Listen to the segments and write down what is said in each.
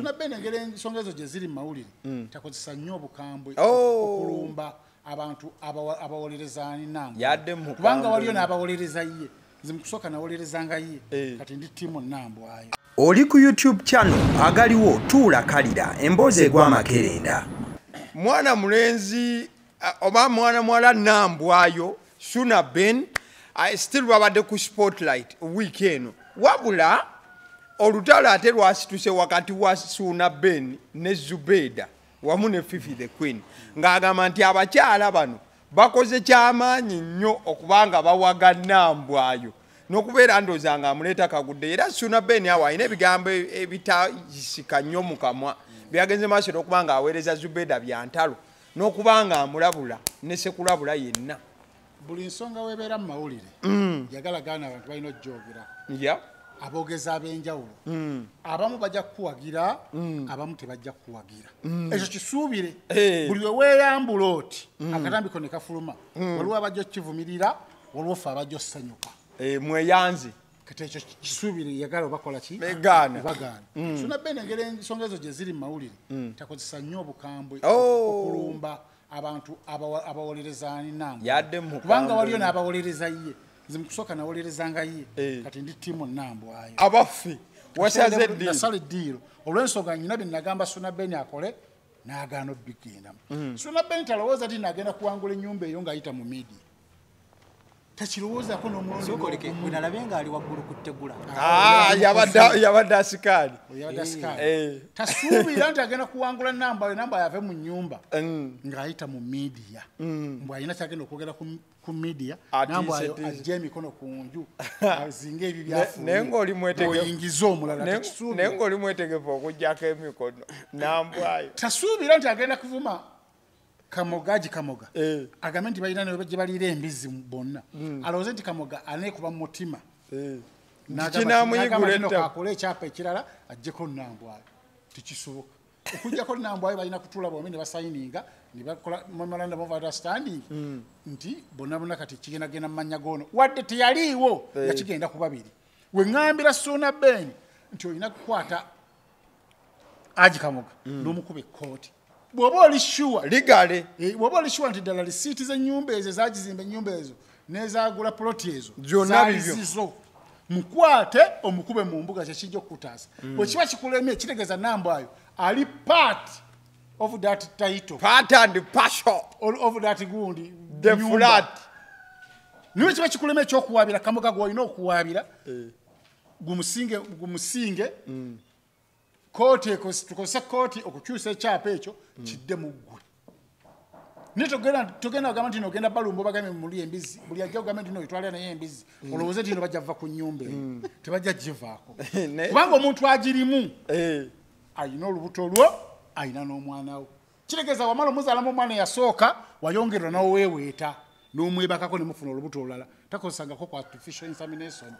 Suuna Ben engere ensonga ezo gye ziri mu mawulire takozesa nnyo obukambwe okulumba abantu abawolereza Nambo kubanga waliyo n'abawolereza ye nze mukusooka nawolerezanga ye kati ndi ttiimu Nambo ayo. Oli ku YouTube channel Agaliwo tuula kalira emboozi egw'amakerenda. Mwana mulenzi oba mwana mwala Nambo ayo Suuna Ben still babadde ku spotlight weekend wabula olutalo ate lwasituse wakati wa Suuna Ben ne Zubeida wamu ne Fifi the Queen ng'agamba nti abakyala bano bakoze kyamaanyi nnyo okubanga bawaga Nambo ayo n'okubeera ndooza nga amuleeta kagudde era Suuna Ben awo alina ebigambo ebitayisika nnyo mu kamwa byagenze maaso n'okubanga aweereza Zubeida bya ntalo n'okubanga amulabula ne sekulabula yenna. Buli nsonga webeera mu mawulire yagala gaana abantu balina ojjoogera aboogezi ab'enjawulo abamu bajja kukuwagira abamu tebajja kukuwagira ekyo kisuubire buli we weeyambula oti akatambiko ne kafuluma waliwo abajja okkivumirira waliwo ffe abajja ossanyuka mweyanzi kati ekyo kisuubire yagala obakola ki bagana. Suuna Ben engeri ensonga ezo gye ziri mu mawulire takozesa nnyo obukambwe okulumba abantu abawolereza Nambo kubanga waliyo n'abawolereza ye nze mukusooka nawolerezanga ye kati ndi ttiimu Nambo ayo. Abaffe wasaze eddiiro olw'ensonga nnyina bye nagamba Suuna Ben akole n'agaana obbigendamu. Suuna Ben talowooza ti nagenda kuwangula ennyumba eyo ng'ayita mu media takirowoozaako n'omulongo nalabe ng'ali waggulu ku ttegula yabadde asikaali tasuubira nti agenda kuwangula Nambo ayo Nambo ayave mu nnyumba ng'ayita mu media mbw alina kyagenda okwogera ku media Nambo ayo ajja emikono ku nju azinga ebyo byafuuyingiza omulala naye ng'oli mwetegefu okuggyako emikono Nambo ayo tasuubira nti agenda kuvuma Kamoga agambe nti balina gye baliira embizi bonna alowooze nti Kamoga aneekuba mu mutima akole ekyapa ekirala aggyeko Nambo ayo tekisoboka okuggyako Nambo ayo balina kutuula bombi ne basayininga ne bakola memorandum of understanding nti bonna kati kigendagenda mu mannya goono wadde teyaliiwo yakigenda ku babiri we ŋŋambira Suuna Ben nti olina kukwata Kamoga n'omukuba ekkooti bw'oba oli sure ligale bw'oba oli sure nti ddala lisiiti z'ennyumba ezo ezagizimba ennyumba ezo n'ezaagula ploti ezo zaalizizo mukwate omukube mu mbuga kyekijja okukutaasa bwe kiba kikulemye kitegeeza Nambo ayo ali part of that title part and parcel of that gundi the flat niwe kiba kikulemye ekyokuwaabira Kamoga gw'olina okuwaabira gumusinge kooti tukozesa kooti okukyusa ekyapa ekyo kidde mu ggwe naye togenda kugamba nti nogenda balumba obagambe muli embizi buli ajja kugamba nti noitwalira naye embizi olowooze nti no bajja va ku nnyumba eyo tebajja givaako kubanga omuntu agirimu alina olubuto lwo alina n'omwana we kitegeeza wamala omuzaalamu omwana eyasooka wayongerwa nawe weeweeta n'omwebakako ne mufuna olubuto olulala takozesangako ku artificial insemination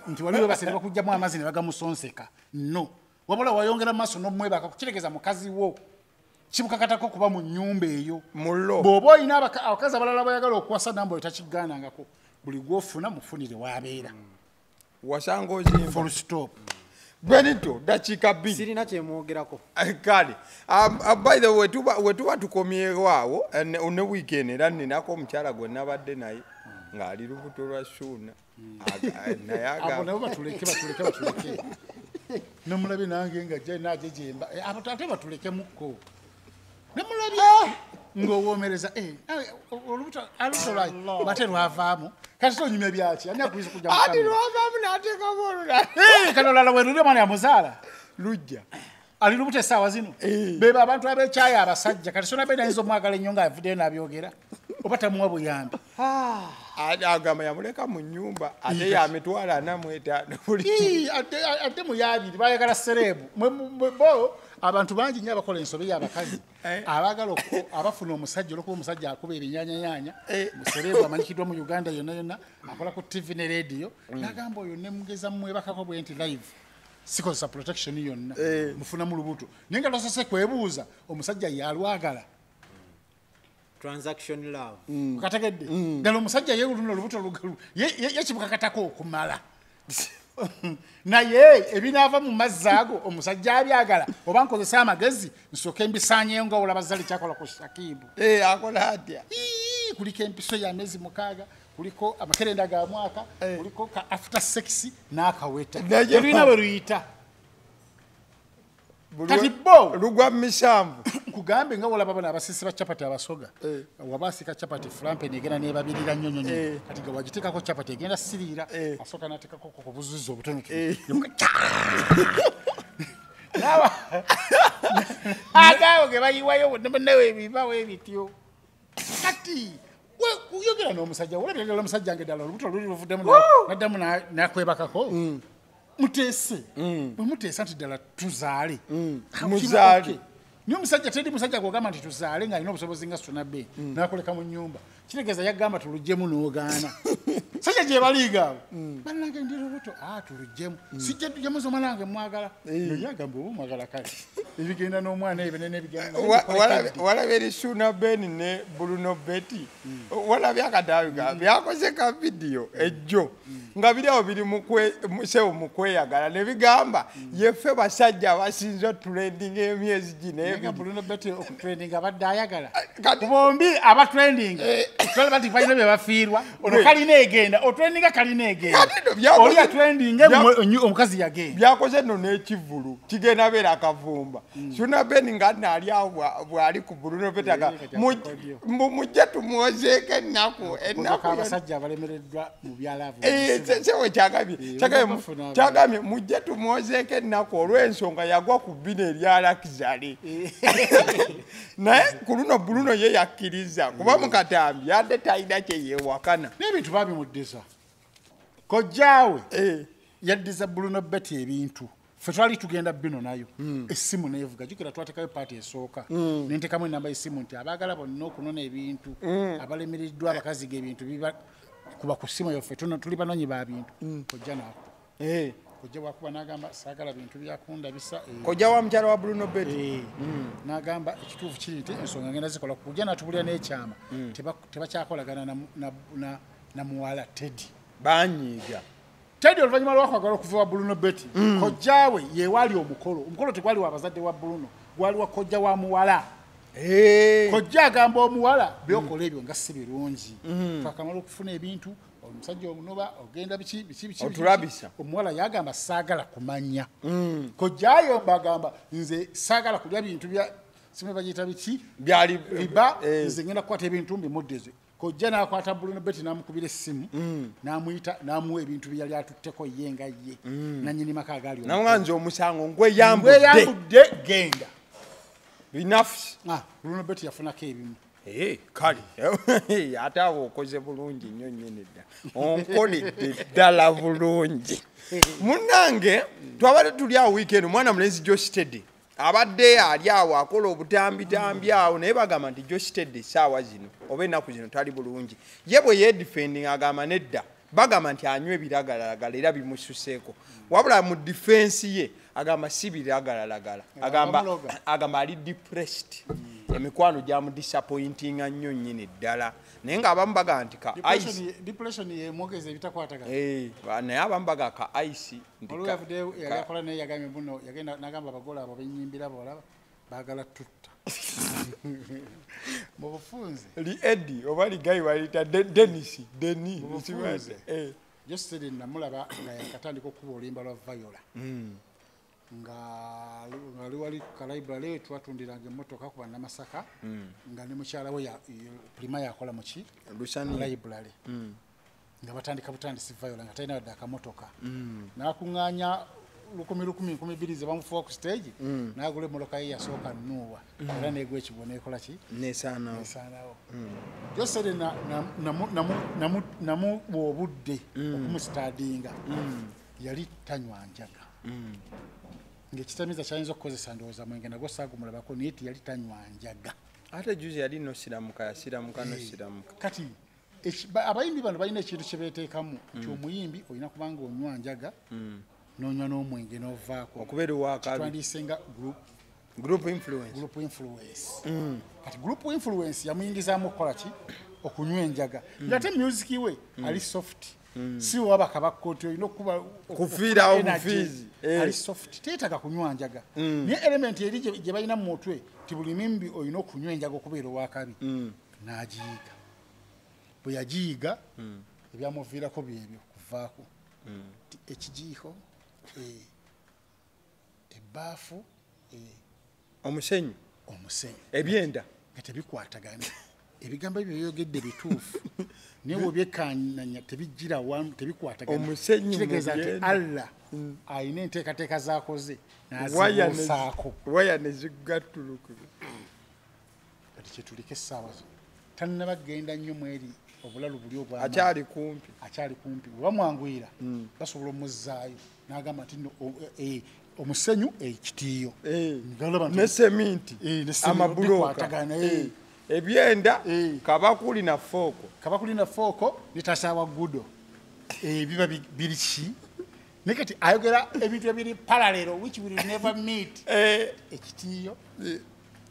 nti waliwo basere bakugjamu amazzi ne bagamusonseka no wabula wayongera maaso n'omwebaka kitegeeza mukazi wo kibukakatako kuba mu nnyumba eyo bw'oba olina abakazi abalala bayagala okuwasa Nambo ayo takigaanangako buli gw'ofuna mufunire w'abeera wasanga ozimba full stop. Benito dakiika bbiri sirina kyemwogerako kale by the way wetuba tukomyewo awo ne weekend era ninako omukyala gwe nabadde naye ng'ali lubuto lwa Suuna naye abo nabo batuleke nemulabe nange nga jja naje jemba ate batulekemukko nemulabe ng'owoomereza olubuto alusolai bate lwavaamu kati tonyumya byaki ani akuyisa kujja ati lwavaamu n'ateekamu olulala kati olulala weruli omwana yamuzaala lujja ali lubuto essaawa zino beba abantu ab'ekyaya abasajja kati Suuna Ben ayinza omwagala ennyo ng'avuddeyo n'abyogera oba tamuwa buyambi agamba yamuleka mu nnyumba ate yamitwala 45 ate muyabiri bayagala serebu bo abantu bangi nnyo abakola ensobe y'abakazi abagala abafuna omusajja olwokuba omusajja akuba ebinyaanyanya muserebu amanyikiddwa mu Uganda yonna akola ku TV ne radio n'agamba oyo ne mugeza mmwebakako bwe nti live sikozesa protection yonna mufunamu lubuto naye nga tosose kwebuuza omusajja yalwagala transaction love kategedde ddala omusajja yeewuluna olubuto lugalu yekibukakatako okumala naye ebinaava mu mazzi ago omusajja abyagala oba nkozesa amagezi nsooke mbisaanyeyo nga olaba zali kyakola ku Shakibu akola atya kuliko empiso ya myezi 6 kuliko amakerenda ga mwaka kuliko ka after sex n'akaweta ebina bwe luyita kati bo lugwa misambu kugambe nga olaba bana abasisi ba chapati abasoga wabasika chapati flampe negenda nebabirira nnyonyo kati ga wagitekako chapati egenda sirira asoka natekako ku buzuzu obutonoke nawa agawo ge bayiwayo newe bibawe bityo kati we uyogera n'omusajja olabira n'omusajja ngedala olubuto luli luvuddemu naddamu nakwebakako mutese mutese nti ddala tuzaale muzaale niyo musajja tedi musajja kwogamba nti tuzaale nga alina obusobozi nga Suuna be nakoleka mu nyumba kitegeeza yagamba tulujjemu n'ogaana sajja gye baliiga abo bannange ndi lubuto tulujjemu sijja tujjemu zomanange mwagala yagamba oba mwagala kale ebigenda n'omwana ebyo nebigenda walaba eri Suuna Ben ne Bruno Betty walabye akadaabi byakoze ka vidiyo ejjo nga biriawo biri musewo mukweyagala nebigamba yeffe basajja abasinza trending emyezi gino Bruno Betty okutrending abadde ayagala bombi abatrending tole bati fayina bye bafiirwa ono kalina egenda otrendinga kalina egenda oli atrending omukazi yagenda byakoze no n'ekivulu kigenda beera akavumba Suuna Ben nga naali awo bwali ku Bruno Betty mujje tumwozeeko ennaku abasajja abalemereddwa mu byalaavu sewe kyagambye mujje tumwozeeko ennaku olw'ensonga yagwa ku bbina eryalakizale naye ku luno Bruno ye yakkiriza kuba mukatambi yadde talina kyeyewakana n'ebintu babimuddiza kojjaawe yaddiza Bruno Betty ebintu ffe twali tugenda bino nayo essimu neevuga jukira twatekayo paati esooka nentekamu enamba y'essimu nti abaagala bonna okunona ebintu abalemereddwa abakazi g'ebintu biba kuba ku ssimu yaffe tuli banonyi ba bintu kojja naako kojja bwakuba n'agamba saagala bintu byakunda bisa kojja wa mukyala wa Bruno Betty n'agamba ekituufu kiri nti ensonga ngenda zikola kujja natubulira n'ekyama tebakyakolagana na muwala Teddy banyiiga Teddy oluvannyuma lwakwagala okuva wa Bruno Betty kojjaawe yewaali omukolo tegwali wa bazadde wa Bruno gwali wa kojja wa muwala kojja agamba omuwala byokola ebyo nga si birungi twakamala okufuna ebintu omusajja omunoba ogenda biki otulabisa omuwala yagamba saagala kumanya kojja ayomba agamba nze saagala kulya bintu bya simwe bagiyita biki byali riba nze ngenda kukwata ebintu mbimuddeze kojja n'akwata Bruno Betty n'amukubira essimu n'amuyita n'amuwa ebintu bye yali atutteko ye nga ye nannyini maka agaali nawanze omusango ngweyambudde genda binafusi Bruno Betty yafunako ebimu kale ate abo okoze bulungi nnyo nnyini dda onkoledde ddala bulungi munnange twabadde tuli awo weekend omwana mulenzi Josh Teddy abadde ali awo akola obutambitambi awo naye bagamba nti Josh Teddy essaawa zino oba ennaku zino tali bulungi ye bwe yedifending agamba nedda bagamba nti anywa ebiragalalagala era bimususeeko wabula mu difensi ye agamba si biragalalagala agamba ali depressed emikwano gyamu disappointinga nnyo nnyini ddala naye ng'abamu baga nti ka ice depression yemwogeza ebitakwataga naye abamu baga ka ice yakola naye yagambye buno yagenda nagamba abagole abo benyimbira boolaba baagala tutta mu bufunze li Eddie oba ligayi walita Denis Joseph namulaba nga yakatandika okuba olimba lwa Viola nga wali ka library twatundiraga emmotoka ku bannamasaka nga ne mukyala we prima yakola muki library nga batandika butandisi Viola nga talina wadde akamotoka n'akuŋŋaanya 1,200 ze bamufuwa ku stage n'agula emmotoka ye yasooka nnuuwa era neegwa ekigwo neekola ki nesaanawo Josere namuwa obudde okumusitaadinga yali tanywa njaga ng'ekitamiza kyayinza okukozesa ndowooza mwenge nagwo saagumulabako naye yali tanywa njaga ate juzi yali nosiramuka yasiramuka nosiramuka kati abayimbi bano balina ekintu kye beeteekamu nti omuyimbi olina kubanga onywa njaga n'onywa n'omwenge n'ovaako okubeera owakabi twandiyise nga group influence kati group influence yamuyingizaamu okukola ki okunywa enjaga ng'ate music we ali soft si waba kabakoti olina okuba kufiira obufiizi ali soft teetaga kunywa njaga naye element eri gye balina mu mutwe ti buli mimbi olina okunywa enjaga okubeera owakabi n'agiyiga bwe yagiyiga ebyamuviirako byebyo kuvaako ekijiiko ebbaafu omusenyu ebyenda nga tebikwatagana ebigambo ebyo byogedde bituufu naye webyekananya tebijjira wamu tebikwatagana kitegeeza nti Allah alina enteekateeka z'akoze n'azibuusaako waya ne zigattuluku kati kyetuliko essaawa zo tannabagenda nnyo mu eri obulalu buli obwa akyali kumpi bwe bamwanguyira basobola omuzzaayo n'agamba nti omusenyu ekitiiyo ne seminti amabulooka ebyenda kabakuli na fooko nitasaawa gudo biba biri ki naye kati ayogera ebintu ebiri parallel which will never meet ekitiiyo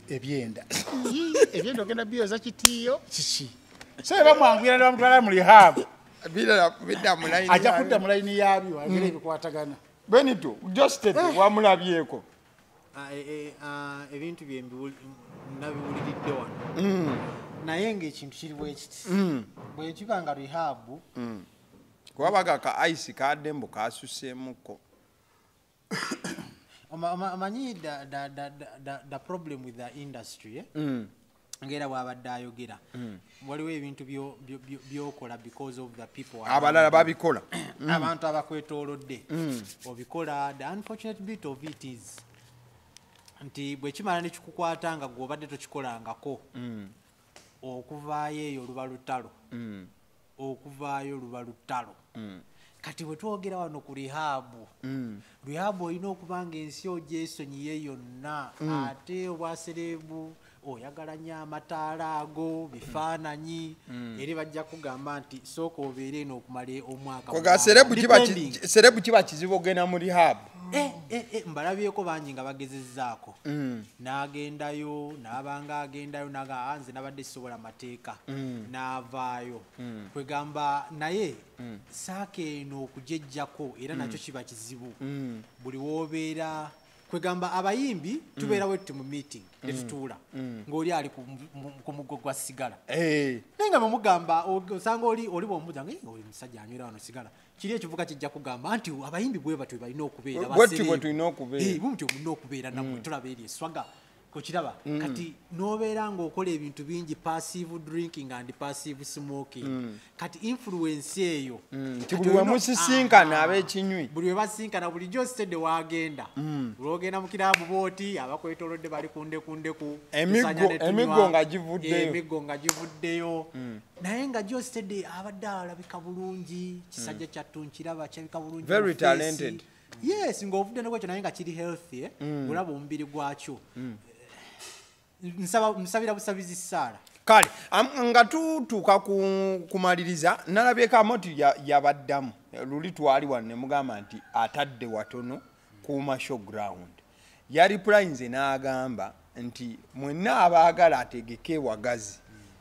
ebyenda ogenda byoza kitiiyo kiki so bamwanguyira nebamutwala mu rehab ajja kudda mu layini yaabyo agera ebikwatagana Benito just wamulabyeko ebintu nabiwuliridde wano naye ng'ekintu kiri bwekiti bwe kiba nga rehab kubabaga ka ice kadembo kasuseemuko amanyi the problem with the industry ngera bwabadde ayogera waliwo ebintu byokola because of the people abalala babikola abantu abakwetoolodde obikola the unfortunate bit of it is nti bwe kimala ne kikukwata nga gw'obadde tokikolangako okuvaayo eyo luba lutalo kati bwe twogera wano ku rehab olina okuba nga ensi ogyesonyiye yonna ate obwaserebu oyagala nnyo amataala ago bifaananyi eri bajja kugamba nti sooka obeere eno okumala omwaka serebu kiba kizibu ogenda mu rehab mbalabyeko bangi nga bagezezzaako n'agendayo n'abanga agendayo nze nabadde sisobola mateeka n'avaayo kwegamba naye saaka eno okujejjako era nakyo kiba kizibu buli woobeera kwegamba abayimbi tubeera wetu mu meeting netutuula ng'oli ali ku mugo gwa sigala naye nga bwemugamba osanga oli bwomubuuza nga oli musajja anywera wano sigala kiri ekivuga kijja kugamba nti abayimbi bwe batyo balina okubeera bumutyo mulina okubeera nammwe tulaba eri eswaga kokiraba kati n'obeera ng'okola ebintu bingi passive drinking and passive smoking kati influence eyo buli wemusisinkana ab'ekinywi buli webasinkana bulijjo sitedde wagenda olwogenda mu kiraabu booti abakwetoolodde bali kundekundeku emiggo nga givuddeyo naye nga jo sitedde abadde alabika bulungi kisajja kyattu nkiraba kyabika bulungi very talented yes ng'ovudde nekwekyo naye nga kiri healthy olaba omubiri gwakyo nsabira busabizi Saala kale nga tutuuka kumaliriza nalabyeko amoti yabaddamu luli twali wano ne mugamba nti atadde watono kuuma showground yali playinze n'agamba nti mwenna abaagala ategeke wagazi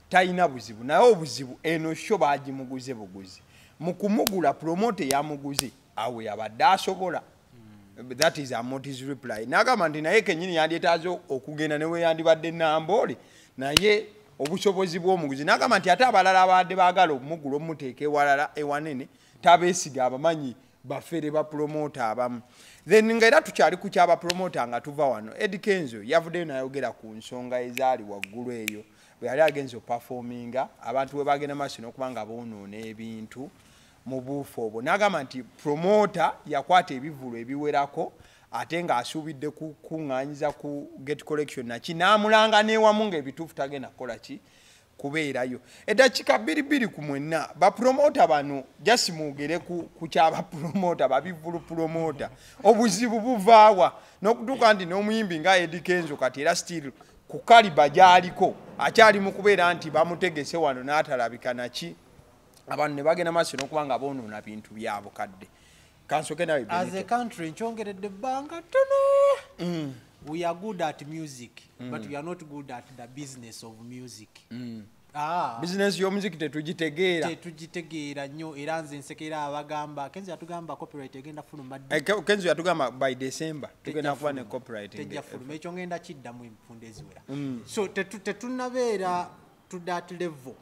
talina buzibu naye obuzibu eno sho baagimuguze buguzi mu kumugula promote yamuguze awe yabadde asobola. That is Amoti's reply. Nagamba nti naye kenyini yandyetaaze okugenda newe yandibadde Namboole naye obusobozi bw'omuguzi nagamba nti ate abalala abadde baagala omugula omuteeka ewalala ewanene tabeesiga abamanyi bafere ba promoter abamu. Then nga era tukyali ku kyaba promoter nga tuva wano Eddie Kenzo yavuddeyo nayogera ku nsonga ezaali waggulu eyo bwe yali agenza performinga abantu we bagenda maaso n'okubanga boonoona ebintu mu buufo obwo n'agamba nti promoter yakwata ebivulo ebiwerako ate ng'asuubidde kukuŋŋaanyiza ku get collection naki n'amulanga n'ewamu ng'ebituufu tagenda kukola ki kubeerayo. Eddakiika 2 ku mwenna bapromota bano jasi mwogere ku kyaba promota babivulu promota obuzibu buvaawa n'okutuuka nti n'omuyimbi nga Eddie Kenzo kati era still ku kaliba gy'aliko akyali mu kubeera nti bamutegese wano n'atalabika naki abantu ne bagenda maaso n'okuba nga boonoona bintu byabo kadde. Kansoke nawe as a country nkyongeredde ebbanga tono. We are good at music but we are not good at the business of music. Business y'omuziki tetugitegeera nnyo era nze nsekera abagamba Kenzo yatugamba copyright egenda fuluma Kenzo yatugamba by December tugenda kuba ne copyright tejja fuluma ekyo ngenda kiddamu enfunda eziwera so tetunabeera to that level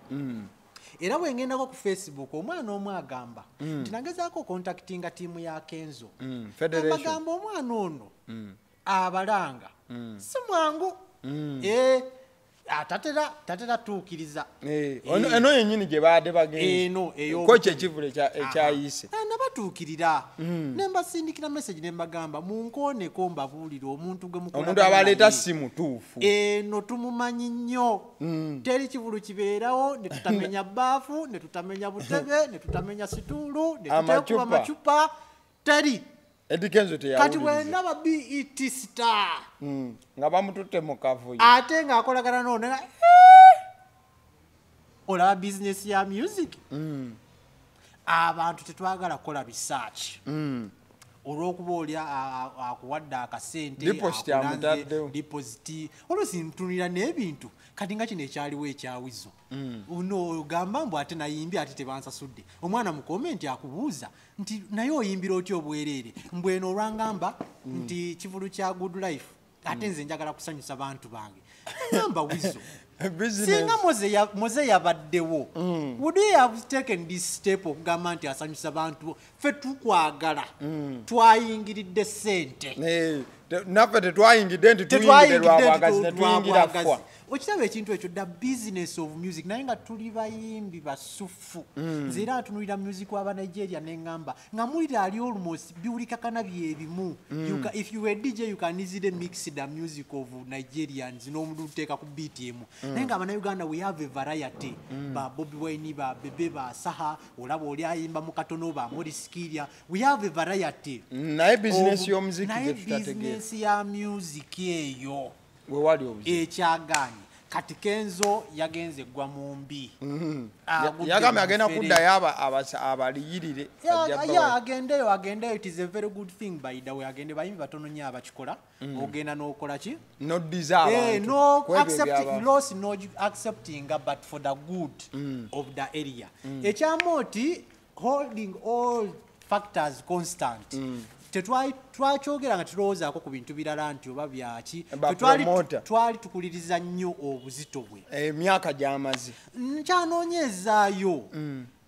era bwengendako ku Facebook omwana omwe agamba nti nagezaako contactinga tiimu ya Kenzo bagamba omwana ono abalanga si mwangu tatera tuukiriza eno yennyini gye baadde bagenda kyekivule ekyayise nabatuukirira ne mbasindikira message ne mbagamba munkooneko mbabuulire omuntu gwe omuntu abaleeta si mutuufu eno tumumanyi nnyo teri kivulu kibeerawo ne tutamenya bbaafu ne tutamenya butebe ne tutamenya situulu ne tuteekuba amacupa teri kati bwendaba BET star nga bamututte mu kavuyo ate ng'akolagana noonera olaba bizinesi ya music abantu tetwagala kukola research olw'okuba oli akuwadde akasente deposit oluusi ntunulira n'ebintu kati nga kino ekyaliwo ekyawizo uno gamba mbu ate nayimbye ate tebansasudde omwana mu komenti akubuuza nti naye oyimbira otya obwereere mbweno olwangamba nti kivulu kya good life ate nze njagala kusanyusa bantu bange ngamba wizo singa moze yabaddewo would we have taken this step okugamba nti asanyusa bantu ffe tukwagala twayingiridde ssente naffe tetwayingidde nti tuyingire lwabwagazi ne tuyingira fwa okitaba ekintu ekyo the business of music naye nga tuli bayimbi basufu nze era ntunulira music w'aba Nigeria neŋŋamba nga mulira ali almost biwulikakana byebimu if you were DJ you can easily mix the music of Nigerians n'omuntu uteeka ku beat emu naye nga Abannayuganda we have a variety ba Bobi Wine ba Bebe ba Saha olaba oli ayimba mu katono ba Morris Kiria we have a variety naye business y'omuziki naye business ya music eyo wewali obuziki ekyagaanyi kati Kenzo yagenze gwa mu mbi yagambe agenda kuddayo abaliyirire agendeyo it is a very good thing by the way agende bayimbi batono nnyo abakikola ogenda n'okola ki accepting but for the good of the area ekyamoti holding all factors constant twakyogera nga tulowoozaako ku bintu birala nti oba byaki twali tukuliriza nnyo obuzito bwe emyaka gy'amaze nkyanoonyezaayo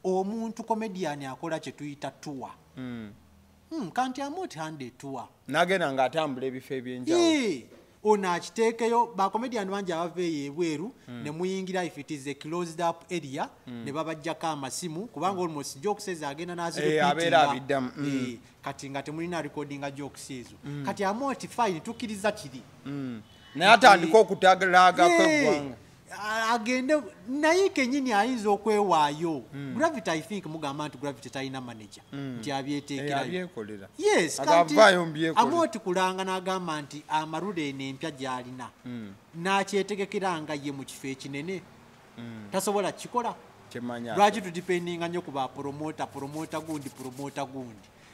omuntu komediani akola kye tuyita tuwa kanti amoti hande tuwa nagenda ng'atambula ebifo ebyenjawulo ono akiteekeyo bakomediani bangi abava eyo ebweru ne muyingira if it is a closed up area ne babajjako amasimu kubanga almost jokes agenda n'azirepeatinga kati nga temulina recordinga jokes ezo kati amoti fine tukkiriza kiri naye atandika okutagalaagako eggwanga agende naye kenyini ayinza okwewaayo Gravity I think mugamba nti Gravity talina manager nti abyeteekerayo yes amoti kulanga n'agamba nti amalule eno empya gy'alina n'akyetegekera nga ye mu kifo ekinene tasobola kikola lwaki tudipendinga nnyo ku bapromota gundi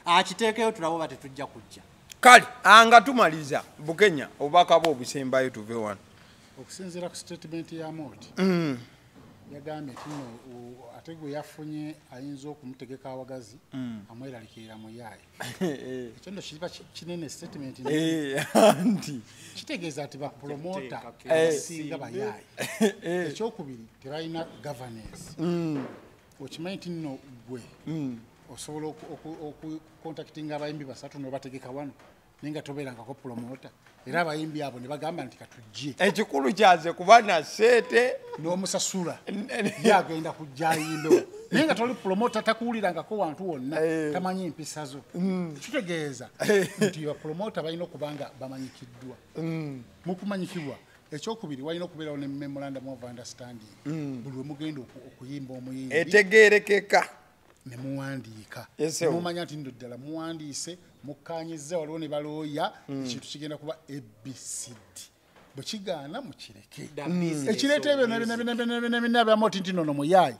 akiteekeyo tulaba oba tetujja kujja kale anga tumaliza Bukenya obubaka bwe obusembayo tuve wano okusinziira ku statement ya Moti yagambye tino ate gwe yafunye ayinza okumutegeka awagazi amweralikirira mu yaayi ekyo ndo kiba kinene statement nti kitegeeza ati bapromota abasinga bayaayi ekyokubiri tebalina governance okimanyi ti nno gwe osobola okucontactinga abayimbi basatu nobategeka wano naye nga tobeerangako promota era abayimbi abo ne bagamba nti katujje ekikulu kyaze kuba na sente n'omusasula yagenda kujja ayimbewo naye nga toli promota takuwulirangako wantu wonna tamanyi empisa zo kitegeeza nti bapromota balina okubanga bamanyikiddwa mukumanyikibwa ekyokubiri walina okubeerawo ne memorandum of understanding buli we mugenda okuyimba omuyimbi etegeerekeka nemuwandiika mumanya nti ndo ddala muwandiise mukkanyiza waliwo ne balooya ekintu kigenda kuba ABCD bwe kigaana mukireke ekireeta ebyo byamoti nti nono muyaayi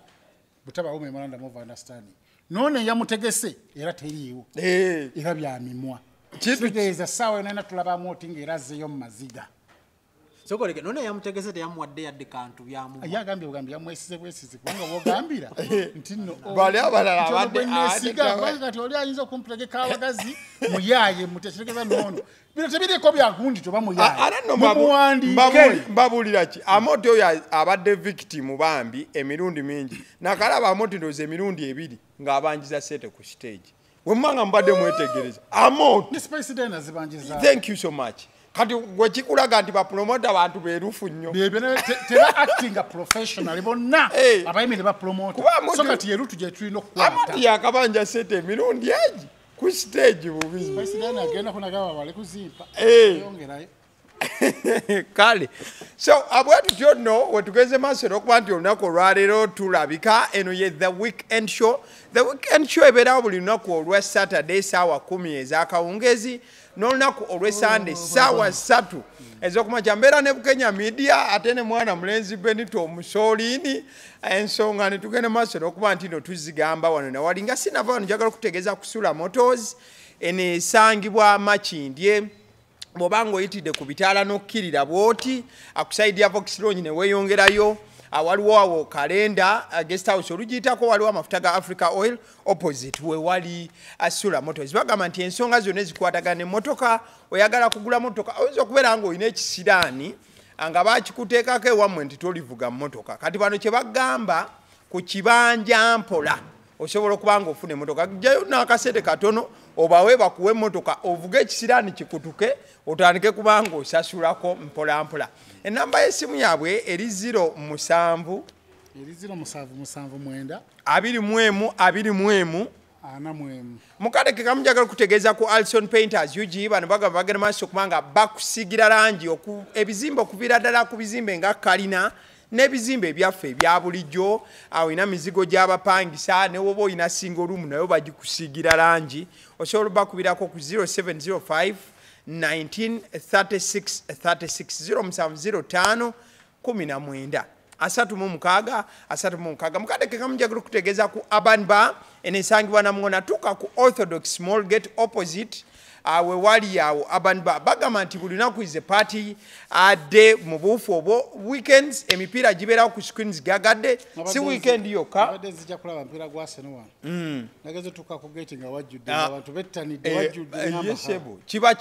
butabawo memorandum of understanding nono eyamutegese era teriiwo era byamimwa kitegeeza ssaawa yonena tulaba moti ng'era azzeeyo mu maziga Chokoleke none yamutegese teyamuwadde yadde kantu byamu. Yagambye bugambye yamwesize bwesize kubanga bwogambira nti nno bali abalala abadde kati oli ayinza okumputegeka abagazi muyaye muteekeza noono bino tebiriko byagundi toba muyaye mbabulira ki Amoti oyo abadde victim bambi emirundi mingi nakalaba Amoti ndoze emirundi ebiri ng'abanjiza sete ku stage wemanga mbadde mwetegereza Amoti thank you so much kati gwekikulaga nti bapromota abantu berufu nnyo teba acting a professional bonna abayimire bapromota so kati yerutu gye tulina okukwata Amoti yakabanja sete emirundi egi ku stage bubizi agenda kunagaba bale kuzimpa yongerayo kale so abwatutyo nno wetugeze maaso n'okuba nti olunaku olwaleero tulabika eno ye the weekend show ebeerawo buli lunaku olwa Saturday saawa 10 ez'akawungezi n'olunaku olwe Sunday saawa 3 ez'okumakya mbeera ne Bukenya media ate ne mwana mulenzi Benito omusooliini ensonga ne tugende maaso n'okuba nti no tuzigamba wano nawali nga sinava wano njagala okutegeeza kusula motors eno esangibwa Makindye bw'obanga oyitidde ku bitaala n'okkirira bw'oti akusaidia Vauxhall ne weeyongerayo waliwo awo kalenda guest house olugiyitako waliwo amafuta ga Africa Oil opposite we wali Asula Motors bagamba nti ensonga zonna ezikwatagana emmotoka oyagala kugula motoka oyinza okubeera ng'olina ekisiraani nga baakikuteekako ewammwe nti tolivuga mmotoka kati bano kye bagamba ku kibanja mpola osobola okuba ng'ofuna emmotoka gjayo n'akasente katono obawe bakuwe emmotoka ovuge ekisiraani kikutuke otandike kuba ng'osasulako mpola mpola enamba y'essimu yaabwe eri 07 21 mukadeke kamujagala kutegeeza ku Alison Painters UG bano bagamba bagenda maaso kubanga bakusigira langi ebizimbe okuviira ddala ku bizimbe nga kalina n'ebizimbe ebyaffe ebya bulijjo awo ina mizigo gy'abapangisa ne woba oyina single room nayo bagikusigira langi osobola bakubirako ku 0705 1936 36 07 mukadeke kamujagala kutegeeza ku Urban Bar enesangibwa Namungona tuka ku Orthodox Small Gate opposite we wali awo Urban Bar bagamba nti buli lunaku is a party ade mu buufu obwo weekends emipiira gibeerawo ku screens gagadde si weekend yokka zijja kulaba mpira gwa Arsenal nageze tuka ku gate nga wajjudde abantu bettanidde wajjudde yesebo kiba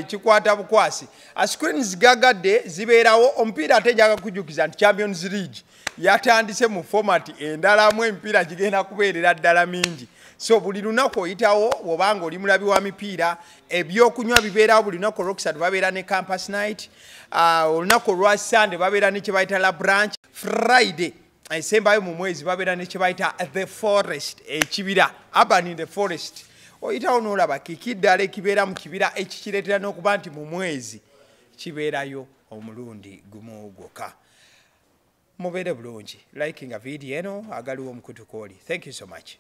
kikwata bukwasi screens gagadde zibeerawo omupiira ate jaga kujukiza nti Champions League yatandise mu format endalamu emipiira gigenda kubeerera ddala mingi so buli lunaku oyitawo wobanga oli mulabi wa mipiira ebyokunywa bibeerawo buli lunaku Rockside babeera ne campus night olunaku olwa Sunday babeera ne kye bayita la branch Friday esembayo mu mwezi babeera ne kye bayita the forest ekibira urban in the forest oyitawo n'olaba kikiddala ekibeera mu kibira ekikireetera n'okuba nti mu mwezi kibeerayo omulundi gumu gwokka mubeere bulungi liking a video eno agaliwo omukutu kooli thank you so much